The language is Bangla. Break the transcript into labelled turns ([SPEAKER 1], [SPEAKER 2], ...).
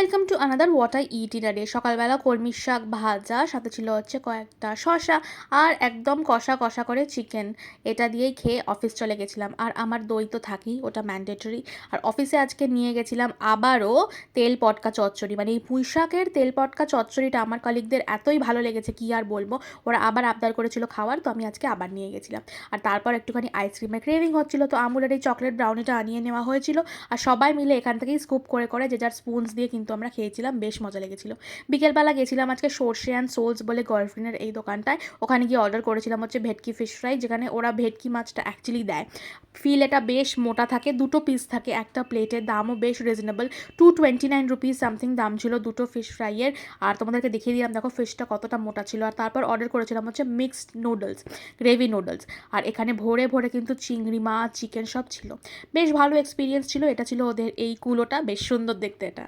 [SPEAKER 1] Welcome to another what I it in a day. সকালবেলা কলমির শাক ভাজা, সাথে ছিল হচ্ছে কয়েকটা শসা আর একদম কষা কষা করে চিকেন। এটা দিয়েই খেয়ে অফিস চলে গেছিলাম। আর আমার দই তো থাকেই, ওটা ম্যান্ডেটরি। আর অফিসে আজকে নিয়ে গেছিলাম আবারও তেল পটকা চচ্চড়ি। মানে এই পুঁই শাকের তেল পটকা চচ্চড়িটা আমার কলিগদের এতই ভালো লেগেছে কি আর বলবো। ওরা আবার আবদার করেছিল খাওয়ার, তো আমি আজকে আবার নিয়ে গেছিলাম। আর তারপর একটুখানি আইসক্রিমের ক্রেভিং হচ্ছিল, তো আমুলের এই চকলেট ব্রাউনিটা আনিয়ে নেওয়া হয়েছিল। আর সবাই মিলে এখান থেকেই স্কুপ করে করে যে যার স্পুনস দিয়ে কিন্তু আমরা খেয়েছিলাম, বেশ মজা লেগেছিল। বিকেলবেলা গেছিলাম আজকে সর্ষে অ্যান্ড সোলস বলে গার্লফ্রেন্ডের এই দোকানটায়। ওখানে গিয়ে অর্ডার করেছিলাম হচ্ছে ভেটকি ফিশ ফ্রাই, যেখানে ওরা ভেটকি মাছটা অ্যাকচুয়ালি দেয়। ফিল এটা বেশ মোটা থাকে, দুটো পিস থাকে একটা প্লেটের, দামও বেশ রিজনেবল। 229 রুপিস সামথিং দাম ছিল দুটো ফিশ ফ্রাইয়ের। আর তোমাদেরকে দেখিয়ে দিলাম দেখো ফিশটা কতটা মোটা ছিল। আর তারপর অর্ডার করেছিলাম হচ্ছে মিক্সড নুডলস, গ্রেভি নুডলস। আর এখানে ভরে ভরে কিন্তু চিংড়ি মাছ, চিকেন সব ছিল। বেশ ভালো এক্সপিরিয়েন্স ছিল। এটা ছিল ওদের এই কুলোটা, বেশ সুন্দর দেখতে এটা।